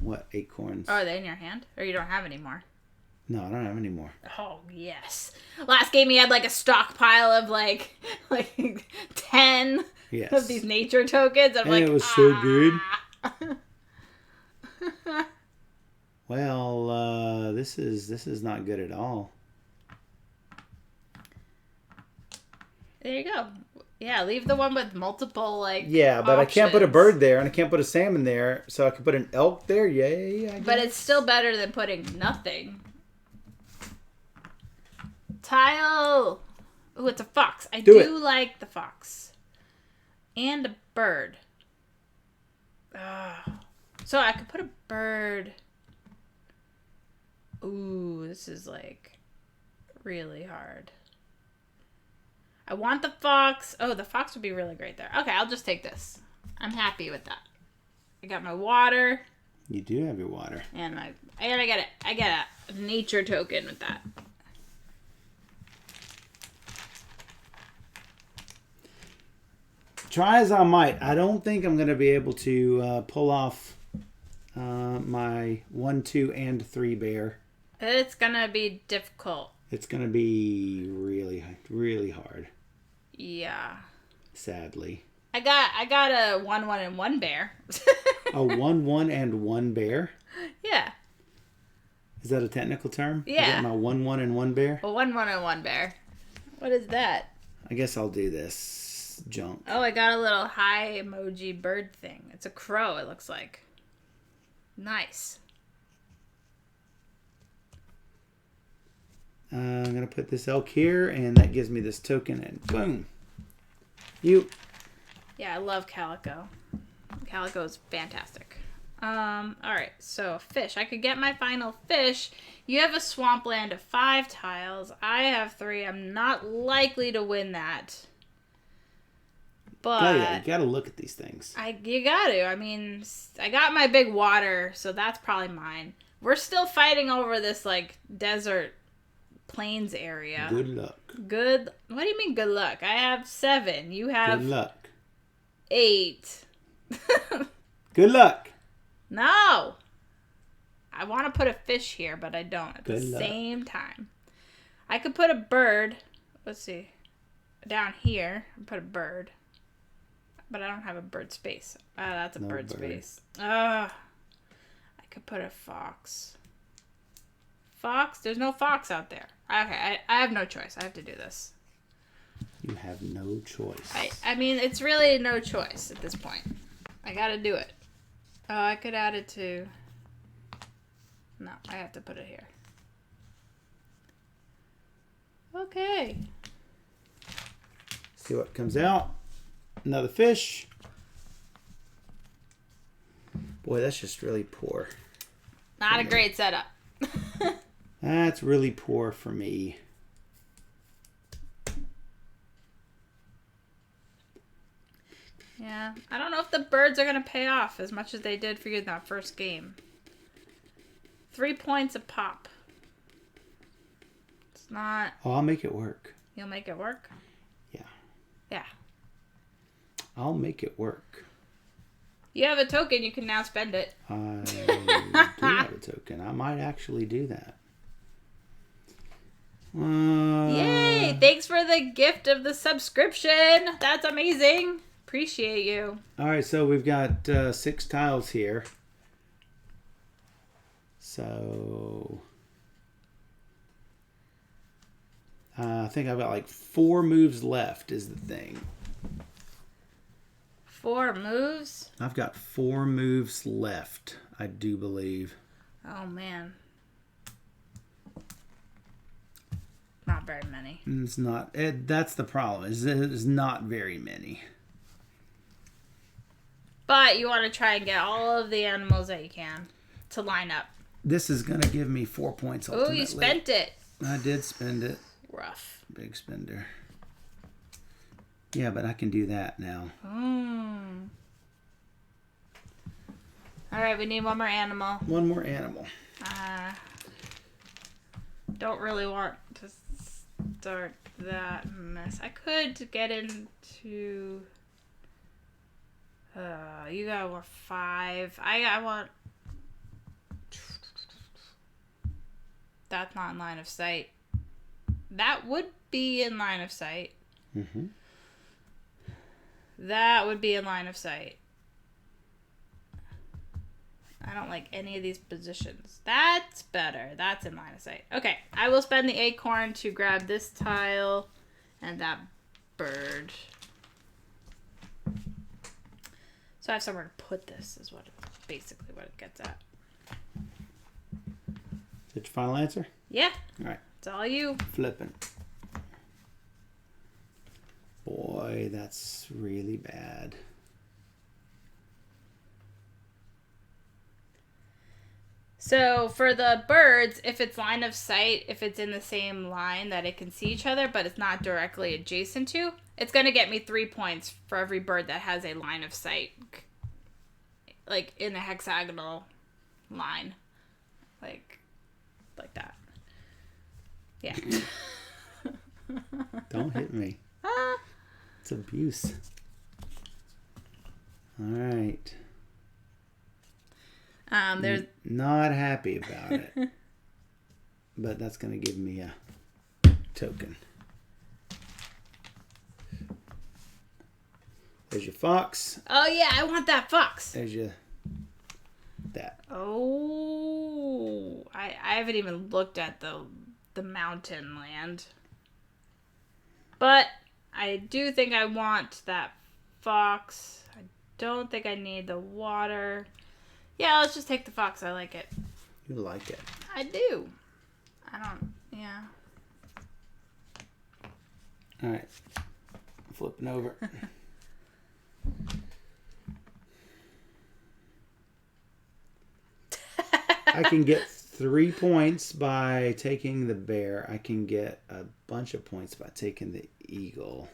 What acorns? Oh, are they in your hand? Or you don't have any more? No, I don't have any more. Oh, yes. Last game, he had a stockpile of 10 of these nature tokens. I'm and it was so good. Well, this is not good at all. There you go. Yeah, leave the one with multiple Yeah, but options. I can't put a bird there, and I can't put a salmon there, so I can put an elk there. Yay! I guess. But it's still better than putting nothing. Tile. Ooh, it's a fox. I do like the fox. And a bird. So I could put a bird. Ooh, this is really hard. I want the fox. Oh, the fox would be really great there. Okay, I'll just take this. I'm happy with that. I got my water. You do have your water. And I get a nature token with that. try as I might, I don't think I'm going to be able to pull off my 1, 2, and 3 bear. It's going to be difficult. It's going to be really, really hard. Yeah. Sadly. I got a 1, 1, and 1 bear. A 1, 1, and 1 bear? Yeah. Is that a technical term? Yeah. I got my 1, 1, and 1 bear? A 1, 1, and 1 bear. What is that? I guess I'll do this junk. Oh, I got a little high emoji bird thing. It's a crow, it looks like. Nice. I'm going to put this elk here, and that gives me this token, and boom. You. Yeah, I love Calico. Calico is fantastic. Alright, so fish. I could get my final fish. You have a swampland of 5 tiles. I have 3. I'm not likely to win that. But You gotta look at these things. you gotta. I mean, I got my big water, so that's probably mine. We're still fighting over this, like, desert plains area. Good luck. Good. What do you mean good luck? I have 7. You have Good luck. 8. Good luck. No. I want to put a fish here, but I don't at Good the luck. same time. I could put a bird. Let's see. Down here. Put a bird. But I don't have a bird space. That's a No bird bird. space. I could put a fox. Fox? There's no fox out there. Okay, I have no choice. I have to do this. You have no choice. I mean, it's really no choice at this point. I gotta do it. Oh, I could add it to... No, I have to put it here. Okay. See what comes out. Another fish. Boy, that's just really poor. Not a great setup. That's really poor for me. Yeah, I don't know if the birds are going to pay off as much as they did for you in that first game. 3 points a pop. It's not... Oh, I'll make it work. You'll make it work? Yeah. Yeah. I'll make it work. You have a token, you can now spend it. I do have a token. I might actually do that. Yay! Thanks for the gift of the subscription. That's amazing. Appreciate you. All right, so we've got 6 tiles here. So I think I've got like 4 moves left is the thing. 4 moves? I've got 4 moves left, I do believe. Oh, man. Not very many. It's not. That's the problem. It's not very many. But you want to try and get all of the animals that you can to line up. This is going to give me 4 points ultimately. Oh, you spent it. I did spend it. Rough. Big spender. Yeah, but I can do that now. All right, we need one more animal. One more animal. Don't really want to start that mess. I could get into... you got what, 5. I want... That's not in line of sight. That would be in line of sight. Mm-hmm. That would be in line of sight. I don't like any of these positions. That's better. That's in line of sight. Okay, I will spend the acorn to grab this tile and that bird. So I have somewhere to put this is basically what it gets at. Is that your final answer? Yeah. All right. It's all you. Flipping. Boy, that's really bad. So for the birds, if it's line of sight, if it's in the same line that it can see each other, but it's not directly adjacent to, it's going to get me 3 points for every bird that has a line of sight. Like in a hexagonal line. Like that. Yeah. Don't hit me. It's abuse. All right. There's not happy about it. But that's going to give me a token. There's your fox. Oh yeah, I want that fox. There's your that. Oh, I haven't even looked at the mountain land. But I do think I want that fox. I don't think I need the water. Yeah, let's just take the fox. I like it. You like it. I do. I don't, yeah. All right. Flipping over. I can get 3 points by taking the bear. I can get a bunch of points by taking the eagle.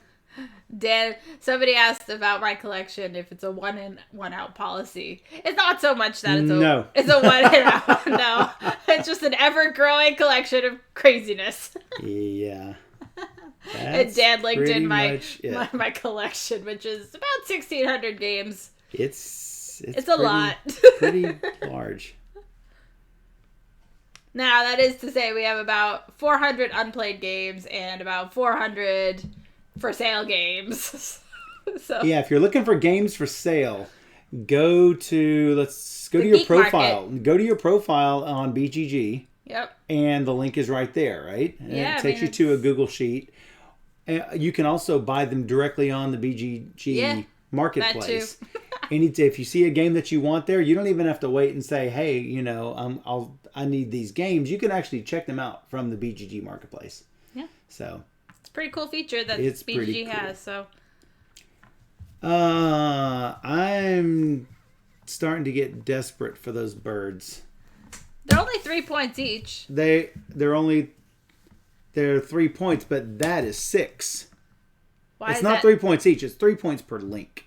Dan, somebody asked about my collection if it's a 1 in, 1 out policy. It's not so much that it's a 1 in out. No, it's just an ever-growing collection of craziness. Yeah. And Dan linked in my collection, which is about 1,600 games. It's a lot. Pretty large. Now, that is to say we have about 400 unplayed games and about 400 for sale games. So yeah, if you're looking for games for sale, go to your profile. Market. Go to your profile on BGG. Yep. And the link is right there, right? And yeah, it takes you to a Google sheet. You can also buy them directly on the BGG marketplace. That too. If you see a game that you want there, you don't even have to wait and say, "Hey, I need these games." You can actually check them out from the BGG marketplace. Yeah. So it's a pretty cool feature that BGG has. So I'm starting to get desperate for those birds. They're only 3 points each. They're 3 points, but that is 6. Why it's is not that? 3 points each. It's 3 points per link.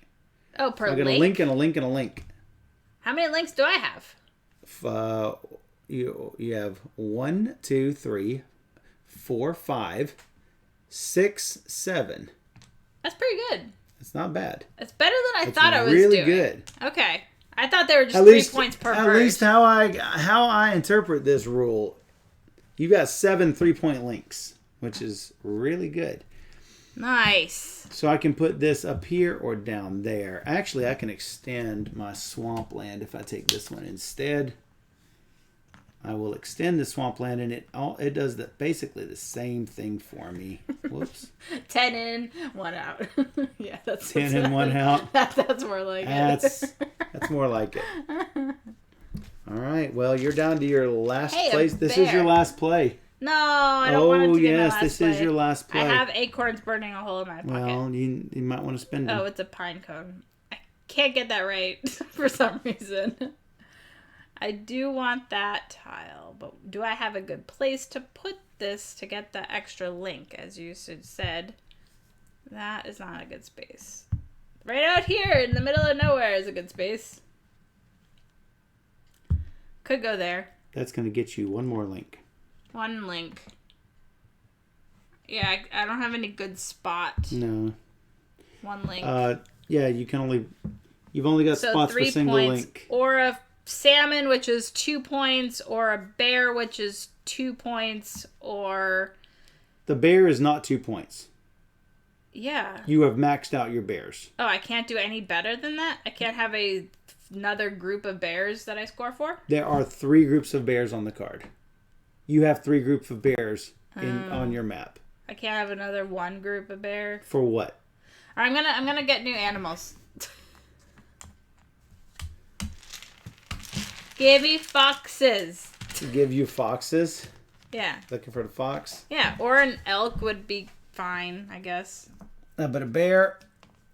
Oh, per link? I got a link and a link and a link. How many links do I have? You have 1, 2, 3, 4, 5, 6, 7. That's pretty good. It's not bad. It's better than I thought I was really doing. Good. Okay. I thought they were just 3 points per bird. At least how I interpret this rule, you've got 7 3-point links, which is really good. Nice. So I can put this up here or down there. Actually, I can extend my swampland if I take this one instead. I will extend the swampland, and it does basically the same thing for me. Whoops. 10 in, 1 out. Yeah, that's 10 in, 1 out. That's more like it. That's more like it. All right. Well, you're down to your last place. This bear. is your last play. No, I don't want it to be my last play. This is your last play. I have acorns burning a hole in my pocket. Well, you might want to spend them. Oh, it's a pine cone. I can't get that right for some reason. I do want that tile, but do I have a good place to put this to get the extra link, as you said? That is not a good space. Right out here in the middle of nowhere is a good space. Could go there. That's going to get you one more link. 1 link. Yeah, I don't have any good spot. No. 1 link. Yeah, you've only got spots for single link. Or a salmon, which is 2 points, or a bear, which is 2 points, or... The bear is not 2 points. Yeah. You have maxed out your bears. Oh, I can't do any better than that? I can't have another group of bears that I score for? There are 3 groups of bears on the card. You have 3 groups of bears on your map. I can't have another 1 group of bear. For what? I'm gonna get new animals. Give me foxes. To give you foxes? Yeah. Looking for the fox? Yeah, or an elk would be fine, I guess. But a bear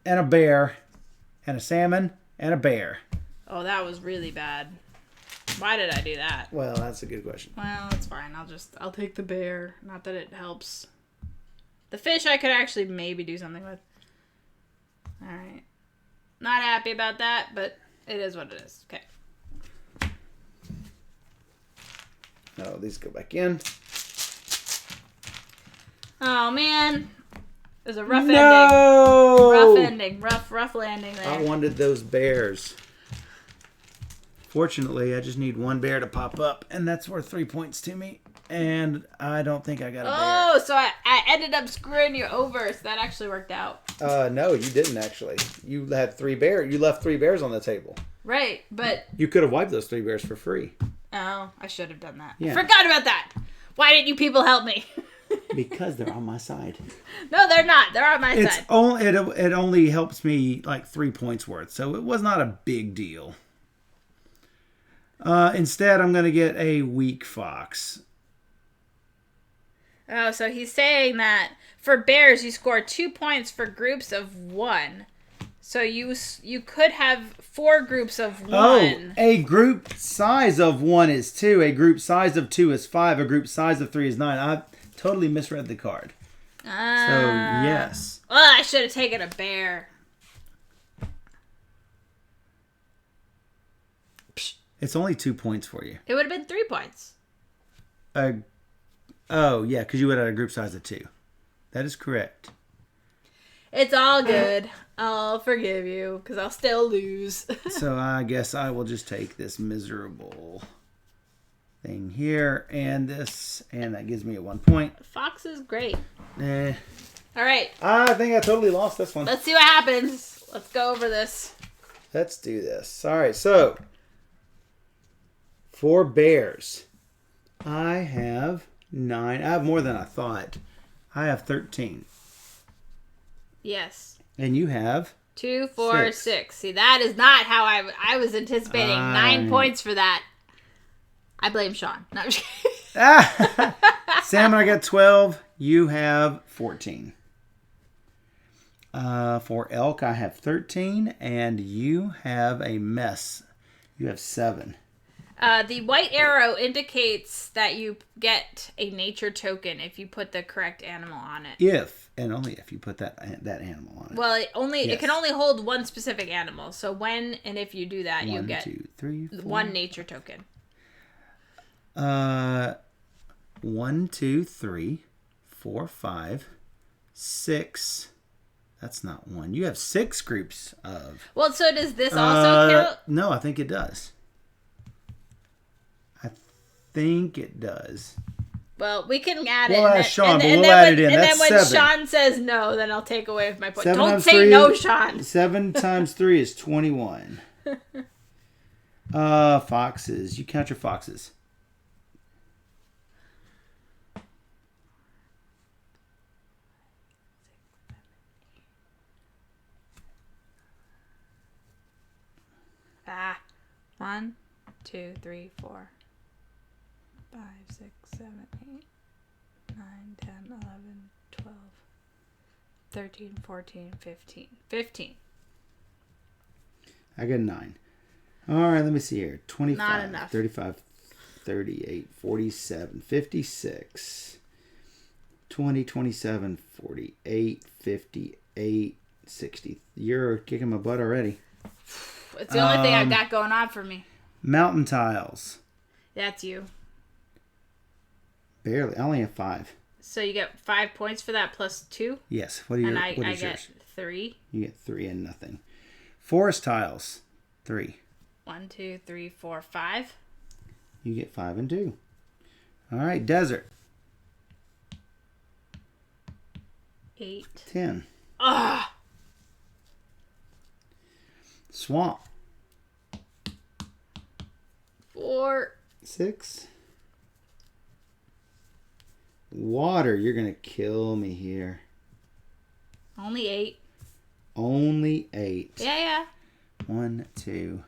and a salmon and a bear. Oh, that was really bad. Why did I do that? Well, that's a good question. Well, it's fine. I'll take the bear. Not that it helps. The fish I could actually maybe do something with. Alright. Not happy about that, but it is what it is. Okay. Oh, these go back in. Oh, man. It was a rough ending. No! Rough ending. Rough landing there. I wanted those bears. Fortunately, I just need one bear to pop up, and that's worth 3 points to me. And I don't think I got a bear. Oh, so I ended up screwing you over, so that actually worked out. No, you didn't actually. You had 3 bears. You left 3 bears on the table. Right, but... You could have wiped those 3 bears for free. Oh, I should have done that. Yeah. Forgot about that. Why didn't you people help me? Because they're on my side. No, they're not. They're on my side. It only helps me like 3 points worth, so it was not a big deal. Instead, I'm going to get a weak fox. Oh, so he's saying that for bears, you score 2 points for groups of 1. So you could have 4 groups of 1. Oh, a group size of 1 is 2. A group size of 2 is 5. A group size of 3 is 9. I totally misread the card. So, yes. Oh, I should have taken a bear. It's only 2 points for you. It would have been 3 points. Oh, yeah, because you would have had a group size of 2. That is correct. It's all good. I'll forgive you, because I'll still lose. So I guess I will just take this miserable thing here and this, and that gives me a 1 point. Fox is great. Eh. All right. I think I totally lost this one. Let's see what happens. Let's go over this. Let's do this. All right, so for bears, I have 9. I have more than I thought. I have 13. Yes. And you have 2, 4, 6. See, that is not how I was anticipating 9 points for that. I blame Sean. No, I'm just kidding. Sam and I got 12. You have 14. For elk, I have 13, and you have a mess. You have 7. The white arrow indicates that you get a nature token if you put the correct animal on it. If and only if you put that animal on it. Well, it can only hold one specific animal. So when and if you do that, you get 1, 2, 3, 4. 1 nature token. 1, 2, 3, 4, 5, 6. That's not 1. You have 6 groups of. Well, so does this also count? No, I think it does. I think it does. Well, we can add we'll it. Ask Sean, but we'll add it in. And That's then when 7. Sean says no, then I'll take away my point. 7 Don't times say 3, no, Sean. 7 times 3 is 21. Foxes. You count your foxes. Ah. 1, 2, 3, 4, 5, 6, 7, 8, 9, 10, 11, 12, 13, 14, 15. 15. I got 9. All right, let me see here. 25, Not enough. 35, 38, 47, 56, 20, 27, 48, 58, 60. You're kicking my butt already. It's the only thing I've got going on for me. Mountain tiles. That's you. Barely. I only have 5. So you get 5 points for that plus 2? Yes. What are your? And I yours? get 3. You get 3 and nothing. Forest tiles. 3. 1, 2, 3, 4, 5. You get 5 and 2. All right. Desert. 8. 10. Ah. Swamp. 4. 6. Water. You're going to kill me here. Only 8. Only 8. Yeah. 1, 2,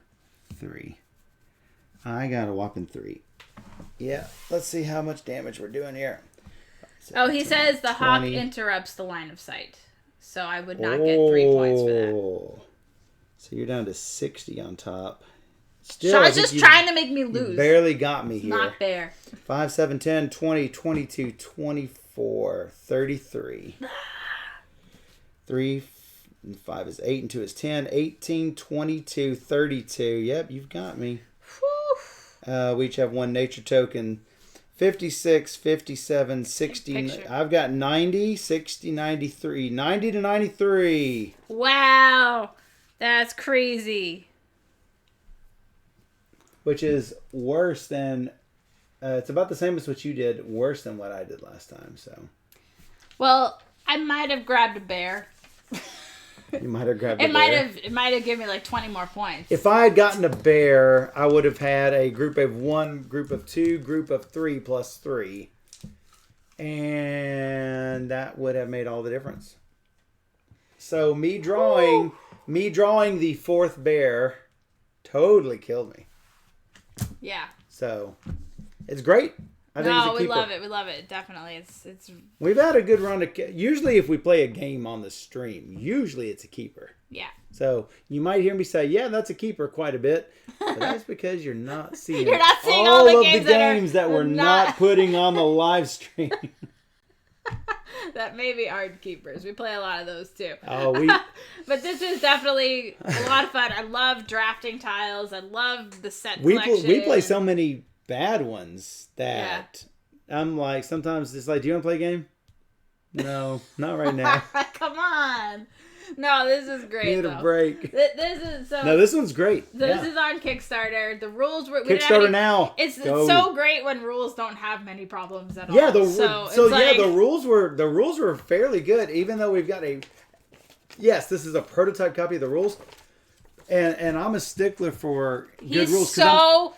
3. I got a whopping 3. Yeah. Let's see how much damage we're doing here. Oh, he says the hawk interrupts the line of sight. So I would not get 3 points for that. So you're down to 60 on top. Still, Sean's just trying to make me lose. Barely got me here. Not fair. 5, 7, 10, 20, 22, 24, 33. 3 and 5 is 8 and 2 is 10. 18, 22, 32. Yep, you've got me. We each have 1 nature token. 56, 57, 60. Picture. I've got 90, 60, 93. 90 to 93. Wow. That's crazy. Which is worse than... it's about the same as what you did. Worse than what I did last time, so... Well, I might have grabbed a bear. You might have grabbed a bear. It might have given me like 20 more points. If I had gotten a bear, I would have had a group of 1, group of 2, group of 3 plus 3. And that would have made all the difference. So me drawing the 4th bear totally killed me. Yeah. So it's great. I think it's a we keeper. love it. We love it. Definitely. It's. We've had a good run. Usually if we play a game on the stream, usually it's a keeper. Yeah. So you might hear me say, yeah, that's a keeper quite a bit. But that's because you're not seeing, all the games that we're not putting on the live stream. That may be hard keepers. We play a lot of those too. Oh, But this is definitely a lot of fun. I love drafting tiles. I love the set collection. We play so many bad ones that I'm like, sometimes it's like, do you want to play a game? No, not right now. Come on. No, this is great. Need a break. This is so. No, this one's great. This is on Kickstarter. The rules were Kickstarter now. It's so great when rules don't have many problems at all. Yeah, the rules were fairly good, even though we've got this is a prototype copy of the rules, and I'm a stickler for good rules. So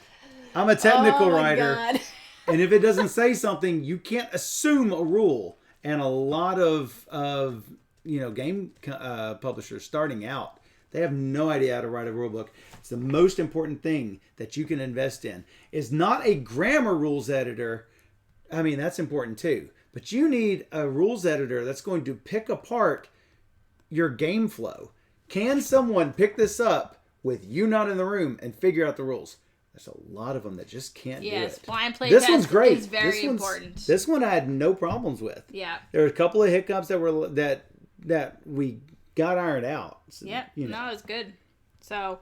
I'm a technical writer, God. And if it doesn't say something, you can't assume a rule. And a lot of game publishers starting out, they have no idea how to write a rule book. It's the most important thing that you can invest in. Is not a grammar rules editor. I mean, that's important too. But you need a rules editor that's going to pick apart your game flow. Can someone pick this up with you not in the room and figure out the rules? There's a lot of them that just can't do it. Yes, blind play this test one's great. is very important. This one I had no problems with. Yeah. There were a couple of hiccups that we got ironed out. So, yep. No, it was good. So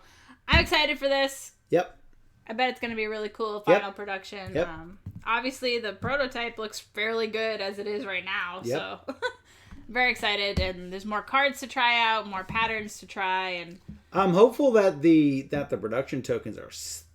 I'm excited for this. Yep. I bet it's going to be a really cool final production. Yep. Obviously, the prototype looks fairly good as it is right now. Yep. So very excited. And there's more cards to try out, more patterns to try. And I'm hopeful that the production tokens are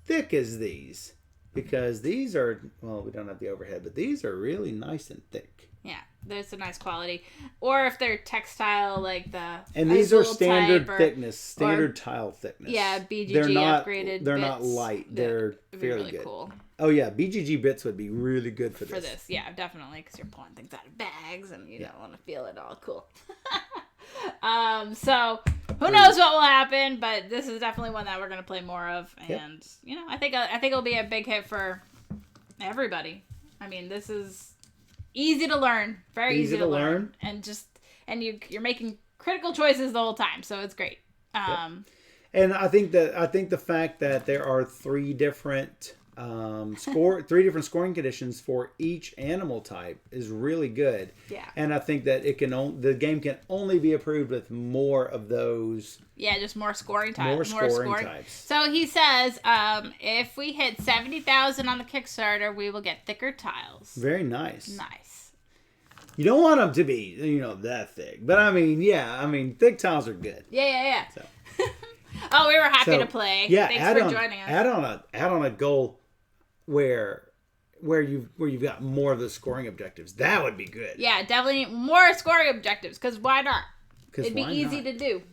thick as these, because these are, well, we don't have the overhead, but these are really nice and thick. Yeah, there's a nice quality. Or if they're textile, like the and these are standard thickness, standard tile thickness. Yeah, BGG upgraded. They're bits. not light. They're fairly really good. Cool. Oh yeah, BGG bits would be really good for this. Yeah, definitely, because you're pulling things out of bags and you don't want to feel it all cool. So who knows what will happen, but this is definitely one that we're going to play more of, and I think it'll be a big hit for everybody. I mean, this is easy to learn, very easy to learn, and you're making critical choices the whole time, so it's great. And I think the fact that there are three different scoring conditions for each animal type is really good. Yeah. And I think that the game can only be approved with more of those. Yeah, just more scoring types. More scoring types. So he says, if we hit 70,000 on the Kickstarter, we will get thicker tiles. Very nice. Nice. You don't want them to be, that thick. But thick tiles are good. Yeah. So. Oh, we were happy to play. Yeah, thanks for joining us. Add on a goal where you've got more of the scoring objectives. That would be good. Yeah, definitely more scoring objectives, because why not? It'd be easy to do.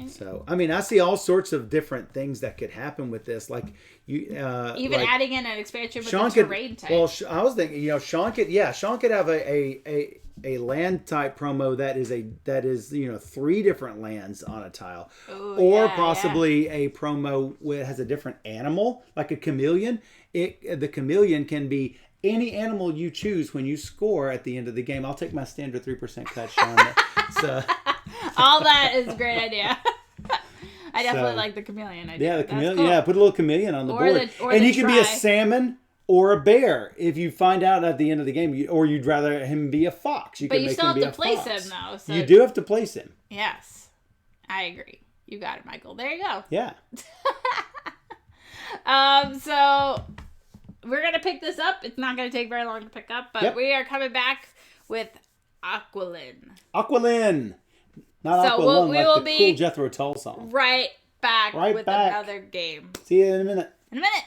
So, I see all sorts of different things that could happen with this, like adding in an expansion with a terrain type. Well, I was thinking, Sean could have a land type promo that is 3 different lands on a tile. Ooh, or possibly a promo that has a different animal, like a chameleon. The chameleon can be any animal you choose when you score at the end of the game. I'll take my standard 3% cut, Sean. All that is a great idea. I definitely like the chameleon idea. Yeah, the chameleon. Cool. Yeah, put a little chameleon on the board. And he can be a salmon or a bear if you find out at the end of the game, or you'd rather him be a fox. But you still have to place him, though. So you do have to place him. Yes, I agree. You got it, Michael. There you go. Yeah. So we're going to pick this up. It's not going to take very long to pick up, but Yep. we are coming back with Aqualin. Aqualin. Not So Aqualung, we like will the be cool Jethro Tull song. Right back Right with back. another game. See you in a minute. In a minute.